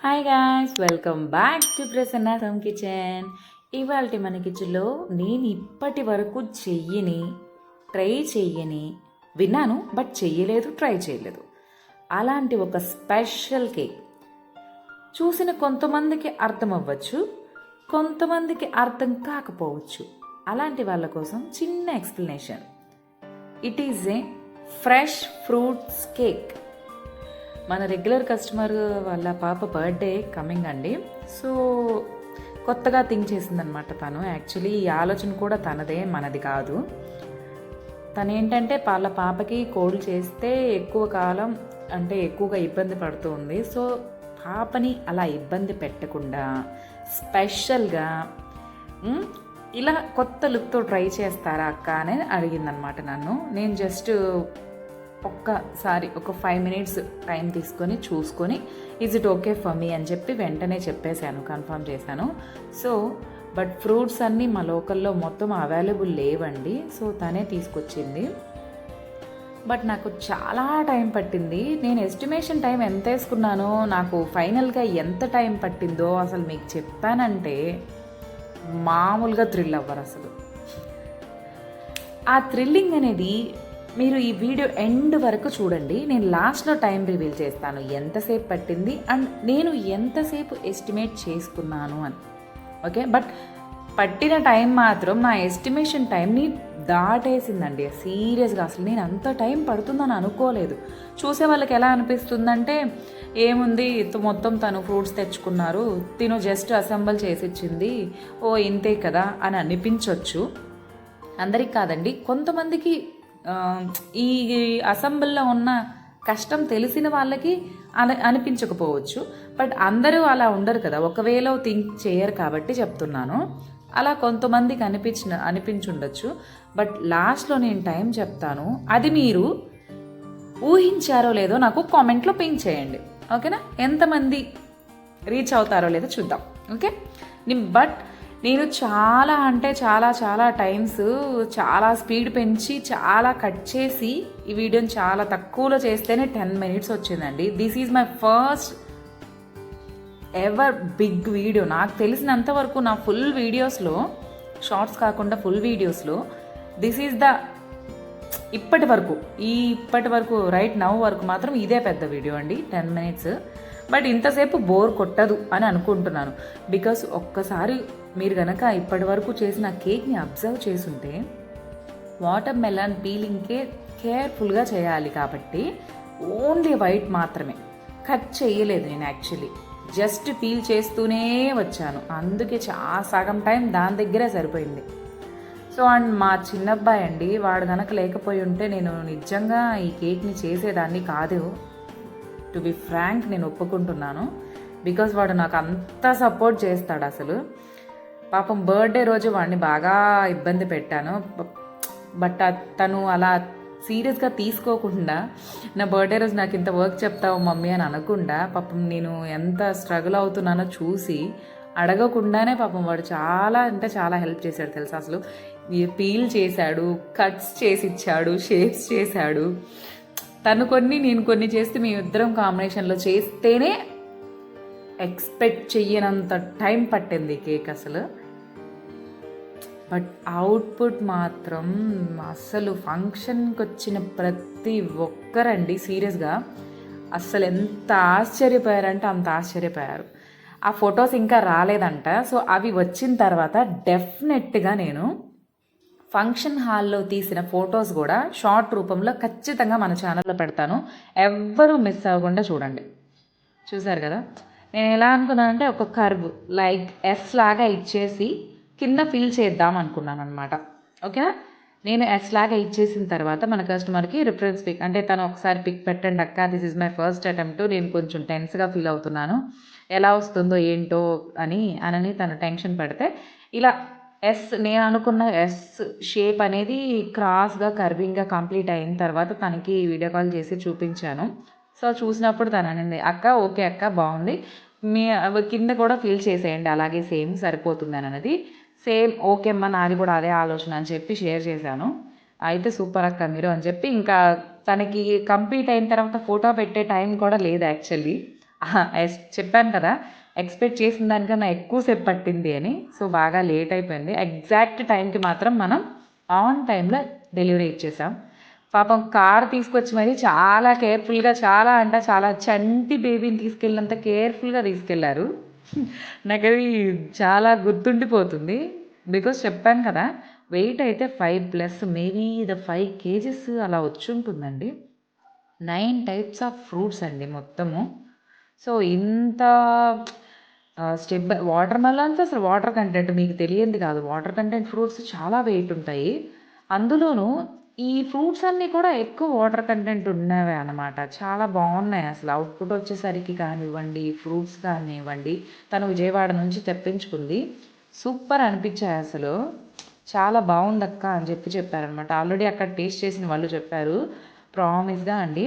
Hi guys, welcome back to Prasanna home kitchen. ఇవాళ మన కిచెన్లో నేను ఇప్పటి వరకు ట్రై చెయ్యని విన్నాను, బట్ చెయ్యలేదు, ట్రై చేయలేదు అలాంటి ఒక స్పెషల్ కేక్. చూసిన కొంతమందికి అర్థం అవ్వచ్చు, కొంతమందికి అర్థం కాకపోవచ్చు. అలాంటి వాళ్ళ కోసం చిన్న explanation. It is a fresh fruits cake. మన రెగ్యులర్ కస్టమర్ వాళ్ళ పాప బర్త్డే కమింగ్ అండి. సో కొత్తగా థింక్ చేసిందనమాట తను. యాక్చువల్లీ ఈ ఆలోచన కూడా తనదే, మనది కాదు. తను ఏంటంటే వాళ్ళ పాపకి కోల్డ్ చేస్తే ఎక్కువ కాలం అంటే ఎక్కువగా ఇబ్బంది పడుతుంది. సో పాపని అలా ఇబ్బంది పెట్టకుండా స్పెషల్గా ఇలా కొత్త లుక్తో ట్రై చేస్తారా అక్క అని అడిగిందనమాట నన్ను. నేను జస్ట్ ఒక్కసారి ఒక 5 minutes టైం తీసుకొని చూసుకొని is it okay for me అని చెప్పి వెంటనే చెప్పేశాను, కన్ఫర్మ్ చేశాను. సో బట్ ఫ్రూట్స్ అన్నీ మా లోకల్లో మొత్తం అవైలబుల్ లేవండి. సో తనే తీసుకొచ్చింది. బట్ నాకు చాలా టైం పట్టింది. నేను ఎస్టిమేషన్ టైం ఎంత వేసుకున్నానో, నాకు ఫైనల్గా ఎంత టైం పట్టిందో అసలు మీకు చెప్పానంటే మామూలుగా థ్రిల్ అవ్వరు అసలు. ఆ థ్రిల్లింగ్ అనేది మీరు ఈ వీడియో ఎండ్ వరకు చూడండి. నేను లాస్ట్లో టైం రివీల్ చేస్తాను ఎంతసేపు పట్టింది అండ్ నేను ఎంతసేపు ఎస్టిమేట్ చేసుకున్నాను అని. ఓకే, బట్ పట్టిన టైం మాత్రం నా ఎస్టిమేషన్ టైంని దాటేసిందండి. సీరియస్గా అసలు నేను అంత టైం పడుతుందని అనుకోలేదు. చూసే వాళ్ళకి ఎలా అనిపిస్తుందంటే, ఏముంది మొత్తం తను ఫ్రూట్స్ తెచ్చుకున్నారు, తిను జస్ట్ అసెంబుల్ చేసి ఇచ్చింది, ఓ ఇంతే కదా అని అనిపించవచ్చు. అందరికి కాదండి, కొంతమందికి ఈ అసెంబ్లీలో ఉన్న కష్టం తెలిసిన వాళ్ళకి అనిపించకపోవచ్చు. బట్ అందరూ అలా ఉండరు కదా, ఒకవేళ థింక్ చేయరు కాబట్టి చెప్తున్నాను. అలా కొంతమందికి అనిపించుండొచ్చు. బట్ లాస్ట్లో నేను టైం చెప్తాను, అది మీరు ఊహించారో లేదో నాకు కామెంట్లో పింక్ చేయండి. ఓకేనా, ఎంతమంది రీచ్ అవుతారో లేదో చూద్దాం. ఓకే, బట్ నేను చాలా అంటే చాలా టైమ్స్ చాలా స్పీడ్ పెంచి చాలా కట్ చేసి ఈ వీడియోని చాలా తక్కువలో చేస్తేనే 10 minutes వచ్చిందండి. This is my first ever big video. నాకు తెలిసినంత వరకు నా ఫుల్ వీడియోస్లో, షార్ట్స్ కాకుండా ఫుల్ వీడియోస్లో దిస్ ఈజ్ ద ఇప్పటి వరకు రైట్ నౌ వరకు మాత్రం ఇదే పెద్ద వీడియో అండి, 10 minutes. బట్ ఇంతసేపు బోర్ కొట్టదు అని అనుకుంటున్నాను. బికాస్ ఒక్కసారి మీరు కనుక ఇప్పటి వరకు చేసిన కేక్ని అబ్జర్వ్ చేసుంటే, వాటర్ మెలన్ పీలింగ్కే కేర్ఫుల్గా చేయాలి కాబట్టి ఓన్లీ వైట్ మాత్రమే కట్ చేయలేదు నేను. యాక్చువల్లీ జస్ట్ పీల్ చేస్తూనే వచ్చాను, అందుకే సగం టైం దాని దగ్గరే సరిపోయింది. సో అండ్ మా చిన్నబ్బాయి అండి, వాడు కనుక లేకపోయి ఉంటే నేను నిజంగా ఈ కేక్ని చేసేదాన్ని కాదు. టు బి ఫ్రాంక్, నేను ఒప్పుకుంటున్నాను. బికాస్ వాడు నాకు అంత సపోర్ట్ చేస్తాడు అసలు. పాపం బర్త్డే రోజు వాడిని బాగా ఇబ్బంది పెట్టాను. బట్ తను అలా సీరియస్గా తీసుకోకుండా, నా బర్త్డే రోజు నాకు ఇంత వర్క్ చెప్తావు మమ్మీ అని అనకుండా, పాపం నేను ఎంత స్ట్రగుల్ అవుతున్నానో చూసి అడగకుండానే పాపం వాడు చాలా అంటే చాలా హెల్ప్ చేశాడు తెలుసా. అసలు పీల్ చేశాడు, కట్స్ చేసి ఇచ్చాడు, షేప్స్ చేశాడు. తను కొన్ని నేను కొన్ని చేస్తే మీ ఇద్దరం కాంబినేషన్లో చేస్తేనే ఎక్స్పెక్ట్ చెయ్యనంత టైం పట్టింది కేక్ అసలు. బట్ అవుట్పుట్ మాత్రం అసలు ఫంక్షన్కి వచ్చిన ప్రతి ఒక్కరండి సీరియస్గా అసలు ఎంత ఆశ్చర్యపోయారంటే అంత ఆశ్చర్యపోయారు. ఆ ఫొటోస్ ఇంకా రాలేదంట. సో అవి వచ్చిన తర్వాత డెఫినెట్గా నేను ఫంక్షన్ హాల్లో తీసిన ఫొటోస్ కూడా షార్ట్ రూపంలో ఖచ్చితంగా మన ఛానల్లో పెడతాను. ఎవ్వరూ మిస్ అవ్వకుండా చూడండి. చూసారు కదా, నేను ఎలా అనుకున్నానంటే ఒక కర్వ్ లైక్ ఎస్ లాగా ఇచ్చేసి కింద ఫిల్ చేద్దాం అనుకున్నాను అనమాట. ఓకేనా, నేను ఎస్ లాగా ఇచ్చేసిన తర్వాత మన కస్టమర్కి రిఫరెన్స్ పిక్ అంటే తను ఒకసారి పిక్ పెట్టండి అక్క, this is my first attempt, నేను కొంచెం టెన్స్గా ఫీల్ అవుతున్నాను, ఎలా వస్తుందో ఏంటో అని తను టెన్షన్ పడితే ఇలా నేను అనుకున్న ఎస్ షేప్ అనేది క్రాస్గా కర్వింగ్గా కంప్లీట్ అయిన తర్వాత తనకి వీడియో కాల్ చేసి చూపించాను. సో చూసినప్పుడు తను అనింది, అక్క ఓకే అక్క బాగుంది, మీ కింద కూడా ఫిల్ చేసేయండి అలాగే సేమ్ సరిపోతుంది అన్నది. సేమ్ ఓకే అమ్మ, నాది కూడా అదే ఆలోచన అని చెప్పి షేర్ చేశాను. అయితే సూపర్ అక్క మీరు అని చెప్పి ఇంకా తనకి కంప్లీట్ అయిన తర్వాత ఫోటో పెట్టే టైం కూడా లేదు యాక్చువల్లీ. చెప్పాను కదా, ఎక్స్పెక్ట్ చేసిన దానికన్నా ఎక్కువసేపు పట్టింది అని. సో బాగా లేట్ అయిపోయింది. ఎగ్జాక్ట్ టైంకి మాత్రం మనం ఆన్ టైంలో డెలివరీ ఇచ్చేసాం. పాపం కార్ తీసుకొచ్చి మరి చాలా కేర్ఫుల్గా, చాలా అంటే చాలా చంటి బేబీని తీసుకెళ్ళినంత కేర్ఫుల్గా తీసుకెళ్లారు. నాకు అది చాలా గుర్తుండిపోతుంది. బికాస్ చెప్పాను కదా, వెయిట్ అయితే 5+ మేబీ 5 kgs అలా వచ్చి ఉంటుందండి. 9 టైప్స్ ఆఫ్ ఫ్రూట్స్ అండి మొత్తము. సో ఇంత స్టెప్ బై వాటర్ మెలన్స్ అసలు వాటర్ కంటెంట్ మీకు తెలియంది కాదు. వాటర్ కంటెంట్ ఫ్రూట్స్ చాలా వెయిట్ ఉంటాయి. అందులోనూ ఈ ఫ్రూట్స్ అన్నీ కూడా ఎక్కువ వాటర్ కంటెంట్ ఉన్నవే అనమాట. చాలా బాగున్నాయి అసలు. అవుట్పుట్ వచ్చేసరికి కానివ్వండి, ఫ్రూట్స్ కానివ్వండి, తను విజయవాడ నుంచి తెప్పించుకుంది. సూపర్ అనిపించాయి అసలు. చాలా బాగుందక్క అని చెప్పారనమాట. ఆల్రెడీ అక్కడ టేస్ట్ చేసిన వాళ్ళు చెప్పారు. ప్రామిస్గా అండి,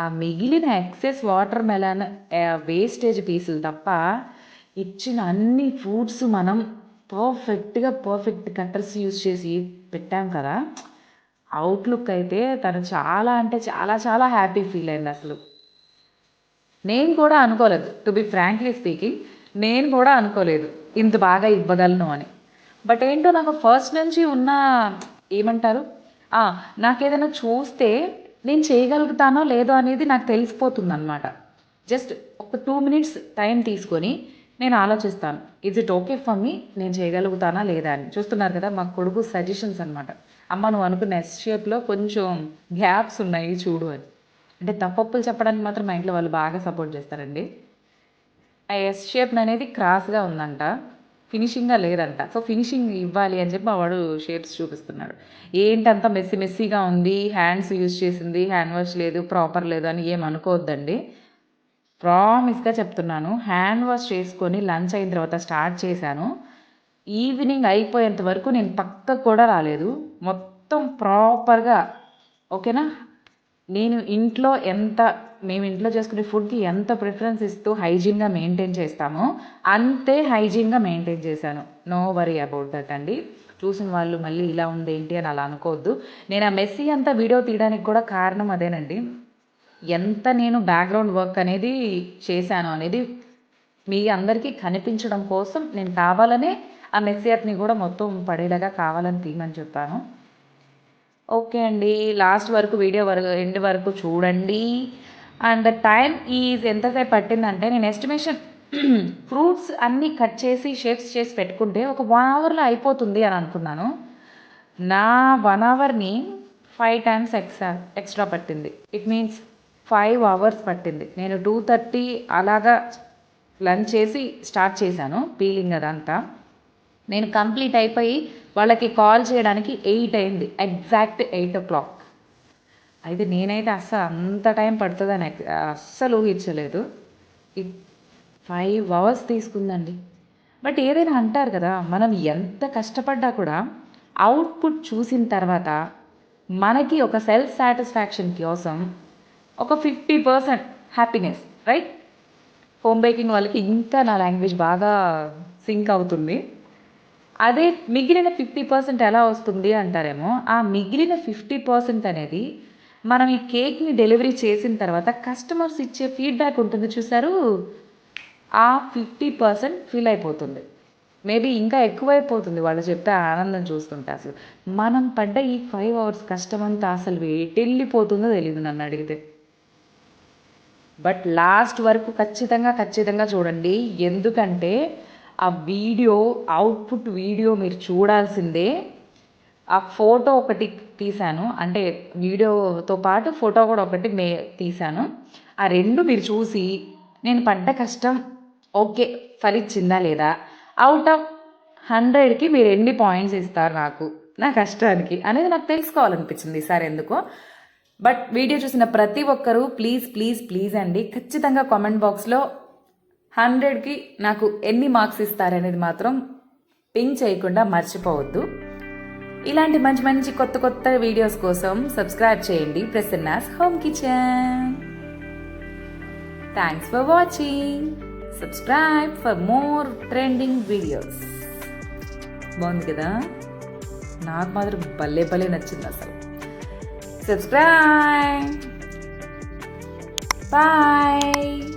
ఆ మిగిలిన ఎక్సెస్ వాటర్ మెలన్ వేస్టేజ్ పీసులు తప్ప ఇచ్చిన అన్ని ఫ్రూట్స్ మనం పర్ఫెక్ట్ కట్టర్స్ యూజ్ చేసి పెట్టాం కదా. అవుట్లుక్ అయితే తను చాలా అంటే చాలా చాలా హ్యాపీ ఫీల్ అయింది అసలు. నేను కూడా అనుకోలేదు, టు బి ఫ్రాంక్లీ స్పీకింగ్, నేను కూడా అనుకోలేదు ఇంత బాగా ఇవ్వగలను అని. బట్ ఏంటో నాకు ఫస్ట్ నుంచి ఉన్న ఏమంటారు, నాకు ఏదైనా చూస్తే నేను చేయగలుగుతానో లేదో అనేది నాకు తెలిసిపోతుంది అనమాట. జస్ట్ ఒక 2 minutes టైం తీసుకొని నేను ఆలోచిస్తాను, is it okay for me, నేను చేయగలుగుతానా లేదా అని. చూస్తున్నారు కదా మా కొడుకు సజెషన్స్ అనమాట. అమ్మ నువ్వు అనుకున్న ఎస్ షేప్లో కొంచెం గ్యాప్స్ ఉన్నాయి చూడు అని. అంటే తప్పప్పులు చెప్పడానికి మాత్రం మా ఇంట్లో వాళ్ళు బాగా సపోర్ట్ చేస్తారండి. ఆ ఎస్ షేప్ అనేది క్రాస్గా ఉందంట, ఫినిషింగ్గా లేదంట. సో ఫినిషింగ్ ఇవ్వాలి అని చెప్పి మా వాడు షేప్స్ చూపిస్తున్నాడు. ఏంటంత మెస్సీగా ఉంది, హ్యాండ్స్ యూజ్ చేసింది, హ్యాండ్ వాష్ లేదు, ప్రాపర్ లేదు అని ఏమనుకోవద్దండి. ప్రామిస్గా చెప్తున్నాను, హ్యాండ్ వాష్ చేసుకొని లంచ్ అయిన తర్వాత స్టార్ట్ చేశాను. ఈవినింగ్ అయిపోయేంత వరకు నేను పక్కకు కూడా రాలేదు. మొత్తం ప్రాపర్గా ఓకేనా. నేను మేము ఇంట్లో చేసుకునే ఫుడ్కి ఎంత ప్రిఫరెన్స్ ఇస్తూ హైజీన్గా మెయింటైన్ చేస్తామో అంతే హైజీన్గా మెయింటైన్ చేశాను. నో వరీ అబౌట్ దట్ అండి. చూసిన వాళ్ళు మళ్ళీ ఇలా ఉంది ఏంటి అని అలా అనుకోవద్దు. నేను ఆ మెస్సీ అంతా వీడియో తీయడానికి కూడా కారణం అదేనండి. ఎంత నేను బ్యాక్గ్రౌండ్ వర్క్ అనేది చేశాను అనేది మీ అందరికీ కనిపించడం కోసం నేను కావాలనే ఆ మెస్సియర్ని కూడా మొత్తం పడేలాగా కావాలని తీయమని చెప్పాను. ఓకే అండి, లాస్ట్ వరకు వీడియో ఎండ్ వరకు చూడండి. అండ్ ద టైం ఈజ్ ఎంతసేపు పట్టిందంటే, నేను ఎస్టిమేషన్ ఫ్రూట్స్ అన్నీ కట్ చేసి షేప్స్ చేసి పెట్టుకుంటే ఒక 1 hourలో అయిపోతుంది అని అనుకున్నాను. నా 1 hourని 5 times ఎక్స్ట్రా పట్టింది. ఇట్ మీన్స్ 5 hours పట్టింది. నేను 2:30 అలాగా లంచ్ చేసి స్టార్ట్ చేశాను పీలింగ్ అదంతా. నేను కంప్లీట్ అయిపోయి వాళ్ళకి కాల్ చేయడానికి 8 అయింది, ఎగ్జాక్ట్ 8 o'clock. అయితే నేనైతే అస్సలు అంత టైం పడుతుందని అస్సలు ఊహించలేదు. 5 hours తీసుకుందండి. బట్ ఏదైనా అంటారు కదా, మనం ఎంత కష్టపడ్డా కూడా అవుట్పుట్ చూసిన తర్వాత మనకి ఒక సెల్ఫ్ సాటిస్ఫాక్షన్ కోసం ఒక 50% హ్యాపీనెస్, రైట్? హోమ్ బేకింగ్ వాళ్ళకి ఇంకా నా లాంగ్వేజ్ బాగా సింక్ అవుతుంది. అదే మిగిలిన 50% ఎలా వస్తుంది అంటారేమో, ఆ మిగిలిన 50% అనేది మనం ఈ కేక్ని డెలివరీ చేసిన తర్వాత కస్టమర్స్ ఇచ్చే ఫీడ్బ్యాక్ ఉంటుంది చూసారు, ఆ 50% ఫీల్ అయిపోతుంది. మేబీ ఇంకా ఎక్కువైపోతుంది వాళ్ళు చెప్పే ఆనందం చూస్తుంటే. అసలు మనం పడ్డ ఈ 5 hours కష్టమంతా అసలు వెళ్ళిపోతుందో తెలియదు నన్ను అడిగితే. బట్ లాస్ట్ వరకు ఖచ్చితంగా చూడండి. ఎందుకంటే ఆ వీడియో, అవుట్పుట్ వీడియో మీరు చూడాల్సిందే. ఆ ఫోటో ఒకటి తీశాను, అంటే వీడియోతో పాటు ఫోటో కూడా ఒకటి తీశాను. ఆ 2 మీరు చూసి నేను పడ్డ కష్టం ఓకే ఫలించిందా లేదా, అవుట్ ఆఫ్ 100కి మీరు ఎన్ని పాయింట్స్ ఇస్తారు నాకు నా కష్టానికి అనేది నాకు తెలుసుకోవాలనిపించింది ఈసారి ఎందుకో. బట్ వీడియో చూసిన ప్రతి ఒక్కరూ ప్లీజ్ అండి, ఖచ్చితంగా కామెంట్ బాక్స్లో 100కి నాకు ఎన్ని మార్క్స్ ఇస్తారనేది మాత్రం పింక్ చేయకుండా మర్చిపోవద్దు. ఇలాంటి మంచి కొత్త వీడియోస్ కోసం సబ్స్క్రైబ్ చేయండి Prasanna's home kitchen. Thanks for watching. Subscribe for more trending videos. బాగుంది కదా, నాకు మాత్రం భలే నచ్చింది అసలు. Subscribe. Bye.